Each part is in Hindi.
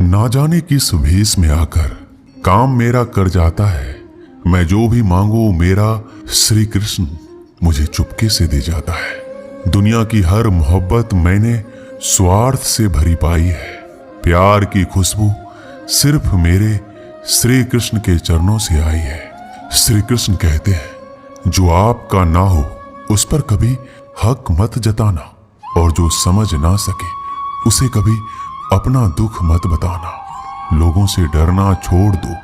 ना जाने किस भेष में आकर काम मेरा कर जाता है। मैं जो भी मांगू मेरा श्री कृष्ण मुझे चुपके से दे जाता है। दुनिया की हर मोहब्बत मैंने स्वार्थ से भरी पाई है। प्यार की खुशबू सिर्फ मेरे श्री कृष्ण के चरणों से आई है। श्री कृष्ण कहते हैं, जो आपका ना हो उस पर कभी हक मत जताना, और जो समझ ना सके उसे कभी अपना दुख मत बताना। लोगों से डरना छोड़ दो,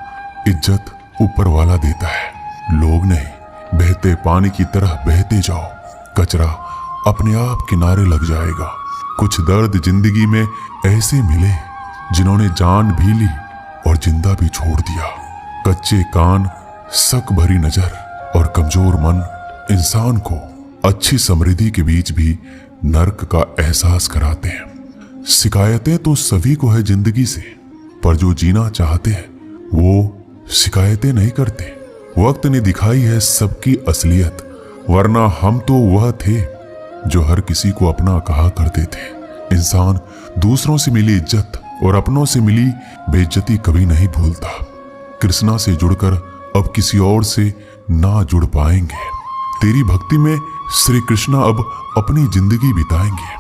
इज्जत ऊपर वाला देता है, लोग नहीं। बहते पानी की तरह बहते जाओ, कचरा अपने आप किनारे लग जाएगा। कुछ दर्द जिंदगी में ऐसे मिले जिन्होंने जान भी ली और जिंदा भी छोड़ दिया। कच्चे कान, शक भरी नजर और कमजोर मन इंसान को अच्छी समृद्धि के बीच भी नर्क का एहसास कराते हैं। शिकायतें तो सभी को है जिंदगी से, पर जो जीना चाहते हैं वो शिकायतें नहीं करते। वक्त ने दिखाई है सबकी असलियत, वरना हम तो वह थे जो हर किसी को अपना कहा करते थे। इंसान दूसरों से मिली इज्जत और अपनों से मिली बेइज्जती कभी नहीं भूलता। कृष्णा से जुड़कर अब किसी और से ना जुड़ पाएंगे। तेरी भक्ति में श्री कृष्णा अब अपनी जिंदगी बिताएंगे।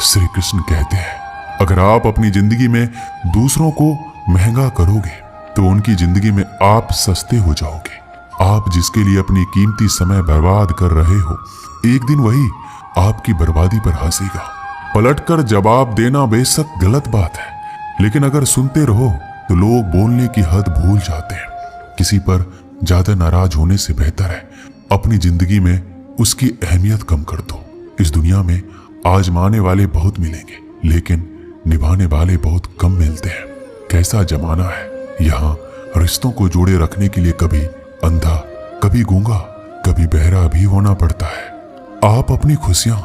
श्री कृष्ण कहते हैं, अगर आप अपनी जिंदगी में दूसरों को महंगा करोगे तो उनकी जिंदगी में आप सस्ते हो जाओगे। आप जिसके लिए अपनी कीमती समय बर्बाद कर रहे हो, एक दिन वही आपकी बर्बादी पर हंसेगा। पलटकर जवाब देना बेशक गलत बात है, लेकिन अगर सुनते रहो तो लोग बोलने की हद भूल जाते हैं। किसी पर ज्यादा नाराज होने से बेहतर है अपनी जिंदगी में उसकी अहमियत कम कर दो। इस दुनिया में आजमाने वाले बहुत मिलेंगे, लेकिन निभाने वाले बहुत कम मिलते हैं। कैसा जमाना है, यहाँ रिश्तों को जोड़े रखने के लिए कभी अंधा, कभी गूंगा, कभी बहरा भी होना पड़ता है। आप अपनी खुशियां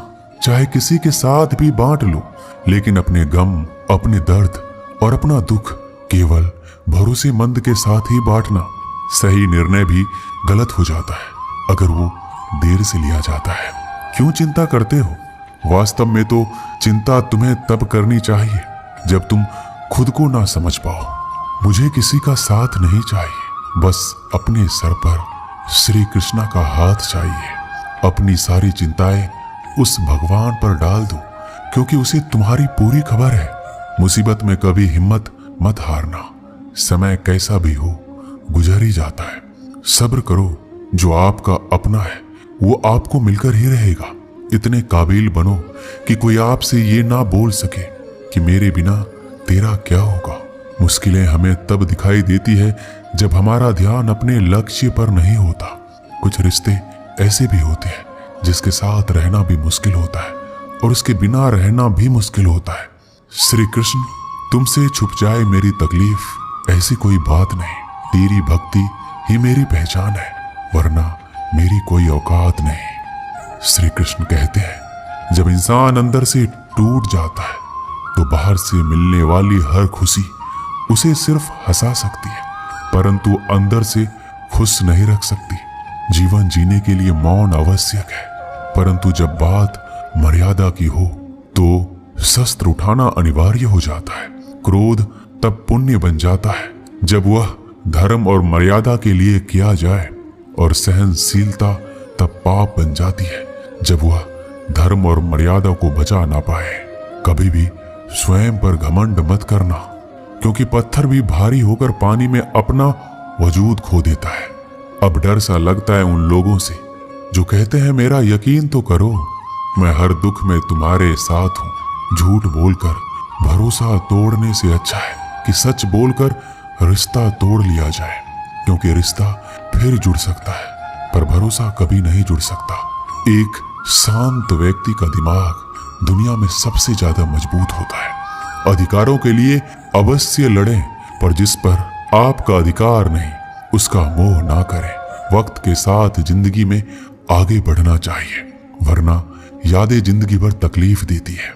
चाहे किसी के साथ भी बांट लो, लेकिन अपने गम, अपने दर्द और अपना दुख केवल भरोसेमंद के साथ ही बांटना। सही निर्णय भी गलत हो जाता है अगर वो देर से लिया जाता है। क्यों चिंता करते हो? वास्तव में तो चिंता तुम्हें तब करनी चाहिए जब तुम खुद को ना समझ पाओ। मुझे किसी का साथ नहीं चाहिए, बस अपने सर पर श्री कृष्णा का हाथ चाहिए। अपनी सारी चिंताएं उस भगवान पर डाल दो, क्योंकि उसे तुम्हारी पूरी खबर है। मुसीबत में कभी हिम्मत मत हारना। समय कैसा भी हो गुजर ही जाता है। सब्र करो, जो आपका अपना है वो आपको मिलकर ही रहेगा। इतने काबिल बनो कि कोई आपसे ये ना बोल सके कि मेरे बिना तेरा क्या होगा। मुश्किलें हमें तब दिखाई देती है जब हमारा ध्यान अपने लक्ष्य पर नहीं होता। कुछ रिश्ते ऐसे भी होते हैं जिसके साथ रहना भी मुश्किल होता है और उसके बिना रहना भी मुश्किल होता है। श्री कृष्ण, तुमसे छुप जाए मेरी तकलीफ, ऐसी कोई बात नहीं। तेरी भक्ति ही मेरी पहचान है, वरना मेरी कोई औकात नहीं। श्री कृष्ण कहते हैं, जब इंसान अंदर से टूट जाता है तो बाहर से मिलने वाली हर खुशी उसे सिर्फ हंसा सकती है, परंतु अंदर से खुश नहीं रख सकती। जीवन जीने के लिए मौन आवश्यक है, परंतु जब बात मर्यादा की हो तो शस्त्र उठाना अनिवार्य हो जाता है। क्रोध तब पुण्य बन जाता है जब वह धर्म और मर्यादा के लिए किया जाए, और सहनशीलता तब पाप बन जाती है जब वह धर्म और मर्यादा को बचा ना पाए। कभी भी स्वयं पर घमंड मत करना, क्योंकि पत्थर भी भारी होकर पानी में अपना वजूद खो देता है। अब डर सा लगता है उन लोगों से जो कहते हैं, मेरा यकीन तो करो, मैं हर दुख में तुम्हारे साथ हूं। झूठ बोलकर भरोसा तोड़ने से अच्छा है कि सच बोलकर रिश्ता तोड़ लिया जाए, क्योंकि रिश्ता फिर जुड़ सकता है पर भरोसा कभी नहीं जुड़ सकता। एक शांत व्यक्ति का दिमाग दुनिया में सबसे ज्यादा मजबूत होता है। अधिकारों के लिए अवश्य लड़ें, पर जिस पर आपका अधिकार नहीं उसका मोह ना करें। वक्त के साथ जिंदगी में आगे बढ़ना चाहिए, वरना यादें जिंदगी भर तकलीफ देती है।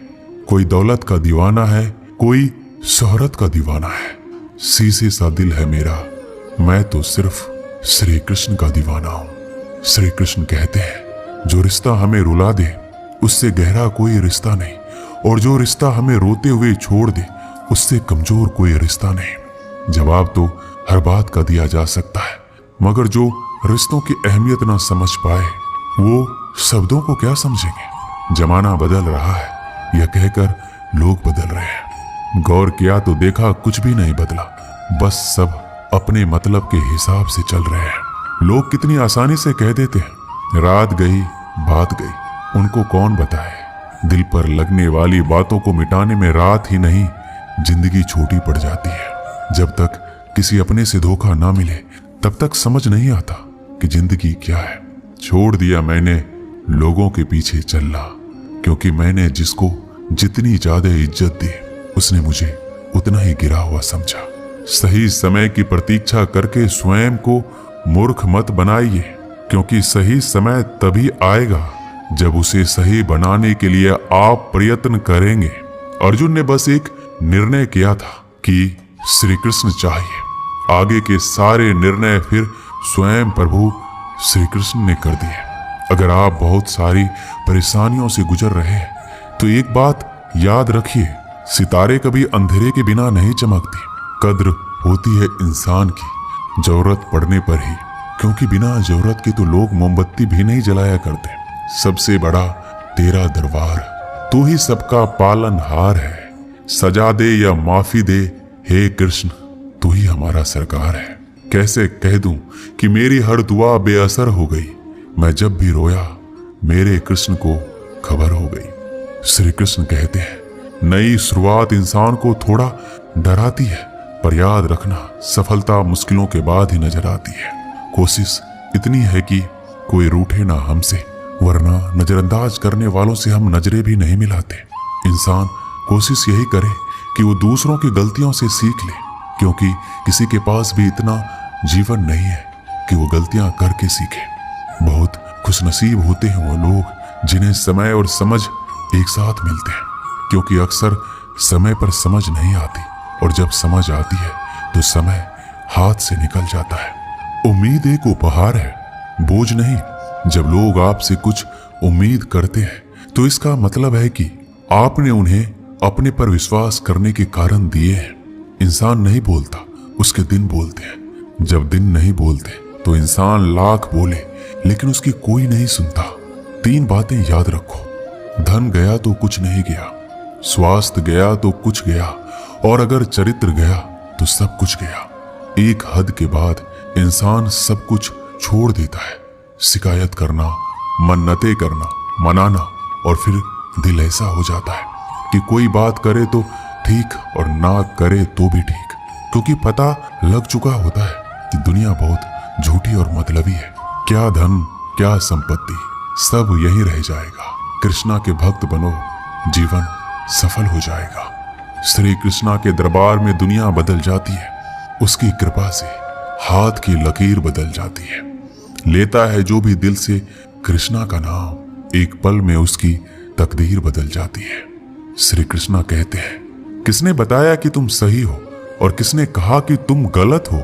कोई दौलत का दीवाना है, कोई शोहरत का दीवाना है। शीशे सा दिल है मेरा, मैं तो सिर्फ श्री कृष्ण का दीवाना हूं। श्री कृष्ण कहते हैं, जो रिश्ता हमें रुला दे उससे गहरा कोई रिश्ता नहीं, और जो रिश्ता हमें रोते हुए छोड़ दे उससे कमजोर कोई रिश्ता नहीं। जवाब तो हर बात का दिया जा सकता है, मगर जो रिश्तों की अहमियत ना समझ पाए वो शब्दों को क्या समझेंगे। जमाना बदल रहा है यह कहकर लोग बदल रहे हैं। गौर किया तो देखा कुछ भी नहीं बदला, बस सब अपने मतलब के हिसाब से चल रहे हैं। लोग कितनी आसानी से कह देते हैं रात गई बात गई। उनको कौन बताए दिल पर लगने वाली बातों को मिटाने में रात ही नहीं जिंदगी छोटी पड़ जाती है। जब तक किसी अपने से धोखा ना मिले तब तक समझ नहीं आता कि जिंदगी क्या है। छोड़ दिया मैंने लोगों के पीछे चलना, क्योंकि मैंने जिसको जितनी ज्यादा इज्जत दी उसने मुझे उतना ही गिरा हुआ समझा। सही समय की प्रतीक्षा करके स्वयं को मूर्ख मत बनाइए, क्योंकि सही समय तभी आएगा जब उसे सही बनाने के लिए आप प्रयत्न करेंगे। अर्जुन ने बस एक निर्णय किया था कि श्री कृष्ण चाहिए। आगे के सारे निर्णय फिर स्वयं प्रभु श्री कृष्ण ने कर दिए। अगर आप बहुत सारी परेशानियों से गुजर रहे हैं तो एक बात याद रखिए, सितारे कभी अंधेरे के बिना नहीं चमकती। कद्र होती है इंसान की जरूरत पड़ने पर ही, क्योंकि बिना जरूरत के तो लोग मोमबत्ती भी नहीं जलाया करते। सबसे बड़ा तेरा दरबार, तू ही सबका पालनहार है। सजा दे या माफी दे हे कृष्ण, तू ही हमारा सरकार है। कैसे कह दूं कि मेरी हर दुआ बेअसर हो गई। मैं जब भी रोया मेरे कृष्ण को खबर हो गई। श्री कृष्ण कहते हैं नई शुरुआत इंसान को थोड़ा डराती है, पर याद रखना सफलता मुश्किलों के बाद ही नजर आती है। कोशिश इतनी है कि कोई रूठे ना हमसे, वरना नजरअंदाज करने वालों से हम नजरें भी नहीं मिलाते। इंसान कोशिश यही करे कि वो दूसरों की गलतियों से सीख ले, क्योंकि किसी के पास भी इतना जीवन नहीं है कि वो गलतियां करके सीखे। बहुत खुशनसीब होते हैं वो लोग जिन्हें समय और समझ एक साथ मिलते हैं, क्योंकि अक्सर समय पर समझ नहीं आती, और जब समझ आती है तो समय हाथ से निकल जाता है। उम्मीद एक उपहार है, बोझ नहीं। जब लोग आपसे कुछ उम्मीद करते हैं तो इसका मतलब है कि आपने उन्हें अपने पर विश्वास करने के कारण दिए हैं। इंसान नहीं बोलता, उसके दिन बोलते हैं। जब दिन नहीं बोलते तो इंसान लाख बोले लेकिन उसकी कोई नहीं सुनता। 3 बातें याद रखो, धन गया तो कुछ नहीं गया, स्वास्थ्य गया तो कुछ गया, और अगर चरित्र गया तो सब कुछ गया। एक हद के बाद इंसान सब कुछ छोड़ देता है। शिकायत करना, मन्नतें करना, मनाना, और फिर दिल ऐसा हो जाता है कि कोई बात करे तो ठीक और ना करे तो भी ठीक, क्योंकि पता लग चुका होता है कि दुनिया बहुत झूठी और मतलबी है। क्या धन क्या संपत्ति, सब यही रह जाएगा। कृष्णा के भक्त बनो, जीवन सफल हो जाएगा। श्री कृष्णा के दरबार में दुनिया बदल जाती है, उसकी कृपा से हाथ की लकीर बदल जाती है। लेता है जो भी दिल से कृष्णा का नाम, एक पल में उसकी तकदीर बदल जाती है। श्री कृष्णा कहते हैं किसने बताया कि तुम सही हो और किसने कहा कि तुम गलत हो।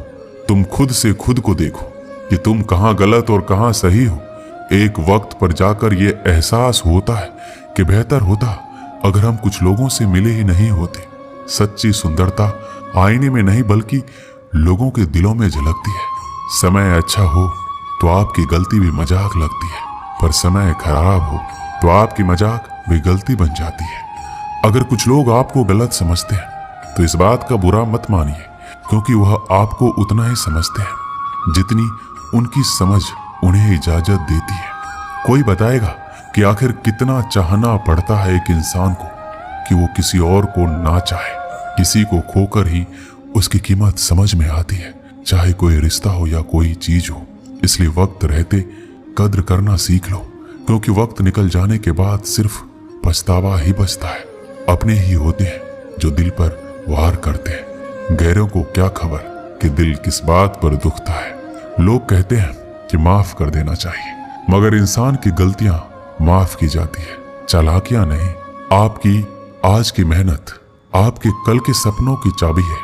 तुम खुद से खुद को देखो कि तुम कहां गलत और कहां सही हो। एक वक्त पर जाकर ये एहसास होता है कि बेहतर होता अगर हम कुछ लोगों से मिले ही नहीं होते। सच्ची सुंदरता आईने में नहीं बल्कि लोगों के दिलों में झलकती है। समय अच्छा हो तो आपकी गलती भी मजाक लगती है, पर समय खराब हो तो आपकी मजाक भी गलती बन जाती है। अगर कुछ लोग आपको गलत समझते हैं तो इस बात का बुरा मत मानिए, क्योंकि वह आपको उतना ही समझते हैं जितनी उनकी समझ उन्हें इजाजत देती है। कोई बताएगा कि आखिर कितना चाहना पड़ता है एक इंसान को कि वो किसी और को ना चाहे। किसी को खोकर ही उसकी कीमत समझ में आती है, चाहे कोई रिश्ता हो या कोई चीज हो। इसलिए वक्त रहते कद्र करना सीख लो, क्योंकि वक्त निकल जाने के बाद सिर्फ पछतावा ही बचता है। अपने ही होते हैं जो दिल पर वार करते हैं, गैरों को क्या खबर कि दिल किस बात पर दुखता है। लोग कहते हैं कि माफ कर देना चाहिए, मगर इंसान की गलतियां माफ की जाती है, चालाकियां नहीं। आपकी आज की मेहनत आपके कल के सपनों की चाबी है।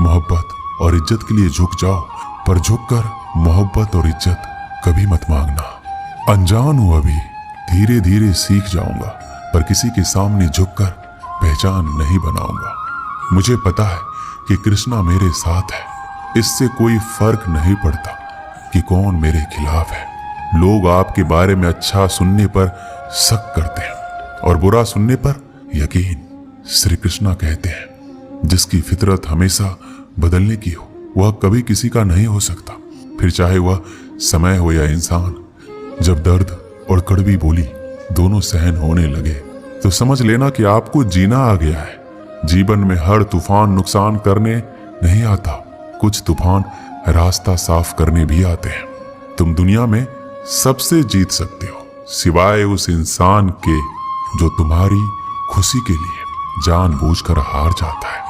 मोहब्बत और इज्जत के लिए झुक जाओ, पर झुककर मोहब्बत और इज्जत कभी मत मांगना। अनजान हूं अभी, धीरे धीरे सीख जाऊंगा, पर किसी के सामने झुककर पहचान नहीं बनाऊंगा। मुझे पता है कि कृष्णा मेरे साथ है। इससे कोई फर्क नहीं पड़ता कि कौन मेरे खिलाफ है। लोग आपके बारे में अच्छा सुनने पर शक करते हैं और बुरा सुनने पर यकीन। श्री कृष्णा कहते हैं, जिसकी फितरत हमेशा बदलने की हो वह कभी किसी का नहीं हो सकता, फिर चाहे वह समय हो या इंसान। जब दर्द और कड़वी बोली दोनों सहन होने लगे तो समझ लेना कि आपको जीना आ गया है। जीवन में हर तूफान नुकसान करने नहीं आता, कुछ तूफान रास्ता साफ करने भी आते हैं। तुम दुनिया में सबसे जीत सकते हो सिवाय उस इंसान के जो तुम्हारी खुशी के लिए जानबूझकर हार जाता है।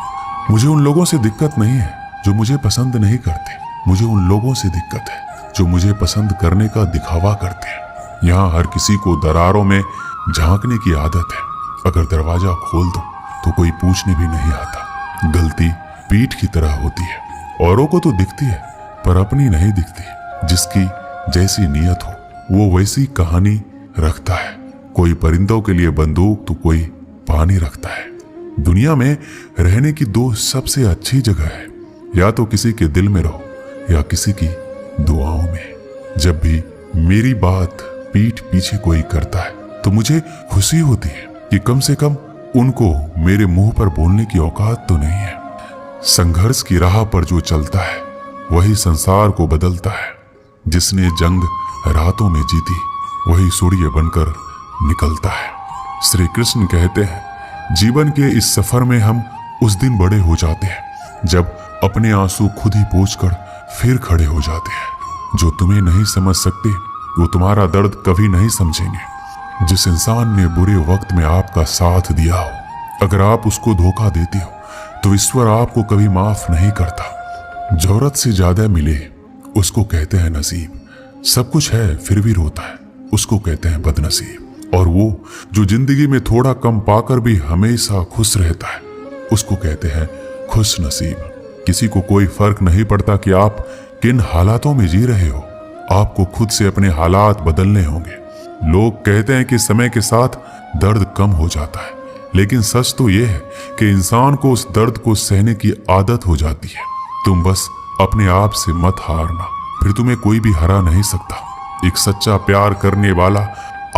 मुझे उन लोगों से दिक्कत नहीं है जो मुझे पसंद नहीं करते, मुझे उन लोगों से दिक्कत है जो मुझे पसंद करने का दिखावा करते हैं। यहाँ हर किसी को दरारों में झांकने की आदत है। अगर दरवाजा खोल दो तो कोई पूछने भी नहीं आता। गलती पीठ की तरह होती है, औरों को तो दिखती है पर अपनी नहीं दिखती। जिसकी जैसी नियत हो वो वैसी कहानी रखता है। कोई परिंदों के लिए बंदूक तो कोई पानी रखता है। दुनिया में रहने की दो सबसे अच्छी जगह है, या तो किसी के दिल में रहो या किसी की दुआओं में। जब भी मेरी बात पीठ पीछे कोई करता है तो मुझे खुशी होती है कि कम से कम उनको मेरे मुंह पर बोलने की औकात तो नहीं है। संघर्ष की राह पर जो चलता है वही संसार को बदलता है। जिसने जंग रातों में जीती वही सूर्य बनकर निकलता है। श्री कृष्ण कहते हैं, जीवन के इस सफर में हम उस दिन बड़े हो जाते हैं जब अपने आंसू खुद ही पोंछकर फिर खड़े हो जाते हैं। जो तुम्हें नहीं समझ सकते वो तुम्हारा दर्द कभी नहीं समझेंगे। जिस इंसान ने बुरे वक्त में आपका साथ दिया हो, अगर आप उसको धोखा देते हो तो ईश्वर आपको कभी माफ नहीं करता। जरूरत से ज्यादा मिले उसको कहते हैं नसीब। सब कुछ है फिर भी रोता है उसको कहते हैं बदनसीब। और वो जो जिंदगी में थोड़ा कम पाकर भी हमेशा खुश रहता है उसको कहते हैं खुश नसीब। किसी को कोई फर्क नहीं पड़ता कि आप किन हालातों में जी रहे हो, आपको खुद से अपने हालात बदलने होंगे। लोग कहते हैं कि समय के साथ दर्द कम हो जाता है, लेकिन सच तो यह है कि इंसान को उस दर्द को सहने की आदत हो जाती है। तुम बस अपने आप से मत हारना, फिर तुम्हें कोई भी हरा नहीं सकता। एक सच्चा प्यार करने वाला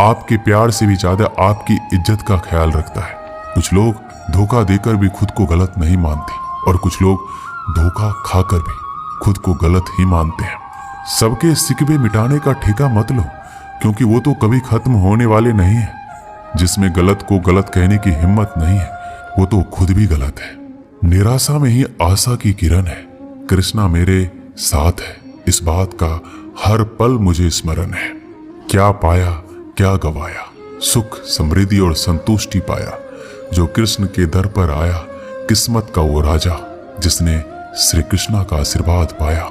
आपके प्यार से भी ज्यादा आपकी इज्जत का ख्याल रखता है। कुछ लोग धोखा देकर भी खुद को गलत नहीं मानते और कुछ लोग धोखा खाकर भी खुद को गलत ही मानते हैं। सबके सिकवे मिटाने का ठेका मत लो, क्योंकि वो तो कभी खत्म होने वाले नहीं है। जिसमें गलत को गलत कहने की हिम्मत नहीं है वो तो खुद भी गलत है। निराशा में ही आशा की किरण है। कृष्णा मेरे साथ है, इस बात का हर पल मुझे स्मरण है। क्या पाया क्या गवाया, सुख समृद्धि और संतुष्टि पाया जो कृष्ण के दर पर आया। किस्मत का वो राजा जिसने श्री कृष्णा का आशीर्वाद पाया।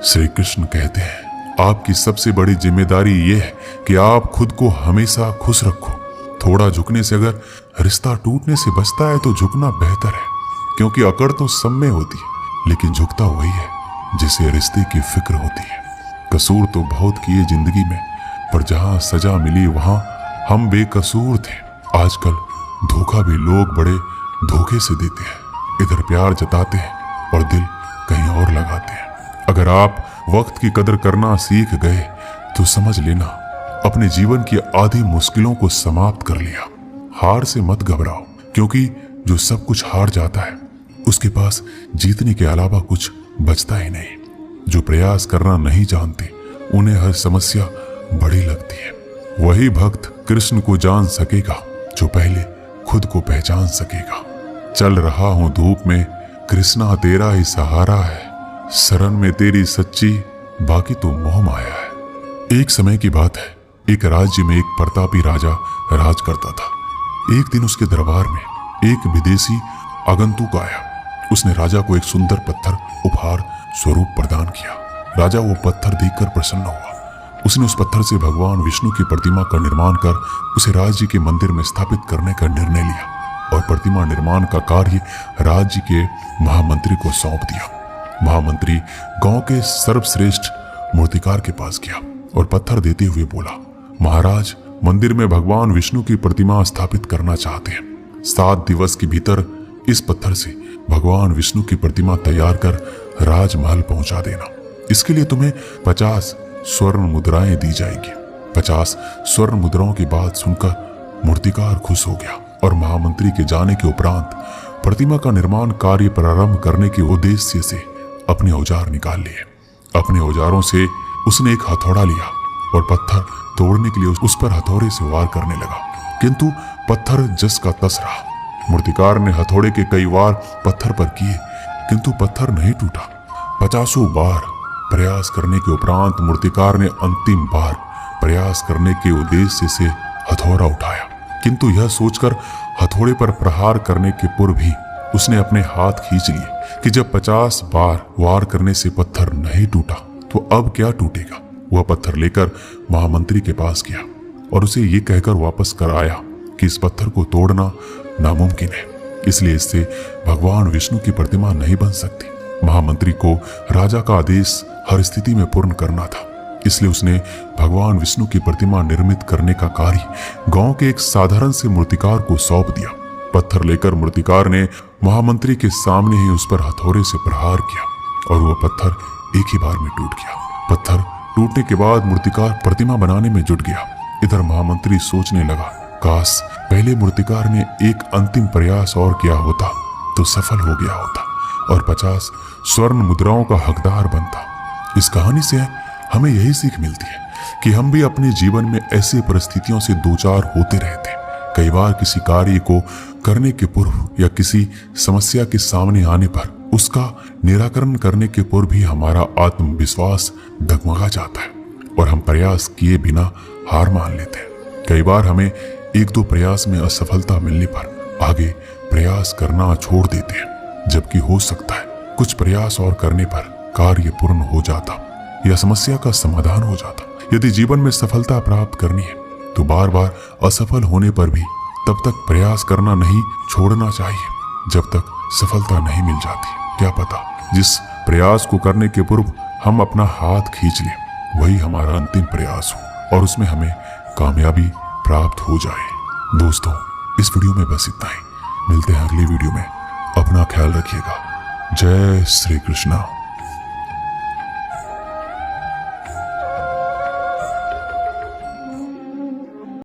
श्री कृष्ण कहते हैं, आपकी सबसे बड़ी जिम्मेदारी ये है कि आप खुद को हमेशा खुश रखो। थोड़ा झुकने से अगर रिश्ता टूटने से बचता है तो झुकना बेहतर है, क्योंकि अकड़ तो सब में होती है, लेकिन झुकता वही है जिसे रिश्ते की फिक्र होती है। कसूर तो बहुत किए जिंदगी में, पर जहां सजा मिली वहां हम बेकसूर थे। आजकल धोखा भी लोग बड़े धोखे से देते हैं। इधर प्यार जताते हैं और दिल कहीं और लगाते हैं। अगर आप वक्त की कदर करना सीख गए तो समझ लेना अपने जीवन की आधी मुश्किलों को समाप्त कर लिया। हार से मत घबराओ, क्योंकि जो सब कुछ हार जाता है उसके पास जीतने के अलावा कुछ बचता ही नहीं। जो प्रयास करना नहीं जानते उन्हें हर समस्या बड़ी लगती है। वही भक्त कृष्ण को जान सकेगा जो पहले खुद को पहचान सकेगा। चल रहा हूं धूप में, कृष्णा तेरा ही सहारा है। शरण में तेरी सच्ची, बाकी तो मोह माया है। एक समय की बात है, एक राज्य में एक प्रतापी राजा राज करता था। एक दिन उसके दरबार में एक विदेशी आगंतुक आया। उसने राजा को एक सुंदर पत्थर उपहार स्वरूप प्रदान किया। राजा वो पत्थर देखकर प्रसन्न हुआ। उसने उस पत्थर से भगवान विष्णु की प्रतिमा का निर्माण कर उसे राज्य के मंदिर में स्थापित करने का निर्णय लिया और प्रतिमा निर्माण का कार्य राज्य के महामंत्री को सौंप दिया। महामंत्री गांव के सर्वश्रेष्ठ मूर्तिकार के पास गया और पत्थर देते हुए बोला, महाराज, मंदिर में भगवान विष्णु की प्रतिमा स्थापित करना चाहते हैं। 7 दिवस के भीतर इस पत्थर से भगवान विष्णु की प्रतिमा तैयार कर राजमहल पहुंचा देना। इसके लिए तुम्हें 50 स्वर्ण मुद्राएं दी जाएगी। 50 स्वर्ण मुद्राओं की बात सुनकर मूर्तिकार खुश हो गया और महामंत्री के जाने के उपरांत प्रतिमा का निर्माण कार्य प्रारंभ करने के उद्देश्य से अपने औजार निकाल लिए। अपने औजारों से उसने एक हथौड़ा लिया और पत्थर तोड़ने के लिए उस पर हथौड़े से वार करने लगा, किंतु पत्थर जस का तस रहा। मूर्तिकार ने हथौड़े के कई वार पत्थर पर किए, किंतु पत्थर नहीं टूटा। 50 बार प्रयास करने के उपरांत मूर्तिकार ने अंतिम बार प्रयास करने के उद्देश्य से हथौड़ा उठाया, किंतु यह सोचकर हथौड़े पर प्रहार करने के पूर्व ही उसने अपने हाथ खींच लिए कि जब 50 बार वार करने से पत्थर नहीं टूटा तो अब क्या टूटेगा। वह पत्थर लेकर महामंत्री के पास गया और उसे ये कहकर वापस कर आया कि इस पत्थर को तोड़ना नामुमकिन है, इसलिए इससे भगवान विष्णु की प्रतिमा नहीं बन सकती। महामंत्री को राजा का आदेश हर स्थिति में पूर्ण करना था, इसलिए उसने भगवान विष्णु की प्रतिमा निर्मित करने का कार्य गांव के एक साधारण से मूर्तिकार को सौंप दिया। पत्थर लेकर मूर्तिकार ने महामंत्री के सामने ही उस पर हथौड़े से प्रहार किया और वह पत्थर एक ही बार में टूट गया। पत्थर टूटने के बाद मूर्तिकार प्रतिमा बनाने में जुट गया। इधर महामंत्री सोचने लगा, काश पहले मूर्तिकार ने एक अंतिम प्रयास और किया होता तो सफल हो गया होता और 50 स्वर्ण मुद्राओं का हकदार बनता। इस कहानी से हमें यही सीख मिलती है कि हम भी अपने जीवन में ऐसे परिस्थितियों से दो चार होते रहते हैं। कई बार किसी कार्य को करने के पूर्व या किसी समस्या के सामने आने पर उसका निराकरण करने के पूर्व भी हमारा आत्मविश्वास डगमगा जाता है और हम प्रयास किए बिना हार मान लेते हैं। कई बार हमें एक दो प्रयास में असफलता मिलने पर आगे प्रयास करना छोड़ देते हैं, जबकि हो सकता है कुछ प्रयास और करने पर कार्य पूर्ण हो जाता या समस्या का समाधान हो जाता। यदि जीवन में सफलता प्राप्त करनी है तो बार बार असफल होने पर भी तब तक प्रयास करना नहीं छोड़ना चाहिए जब तक सफलता नहीं मिल जाती। क्या पता जिस प्रयास को करने के पूर्व हम अपना हाथ खींच लें वही हमारा अंतिम प्रयास हो और उसमें हमें कामयाबी प्राप्त हो जाए। दोस्तों, इस वीडियो में बस इतना ही। मिलते हैं अगली वीडियो में। अपना ख्याल रखिएगा। जय श्री कृष्णा।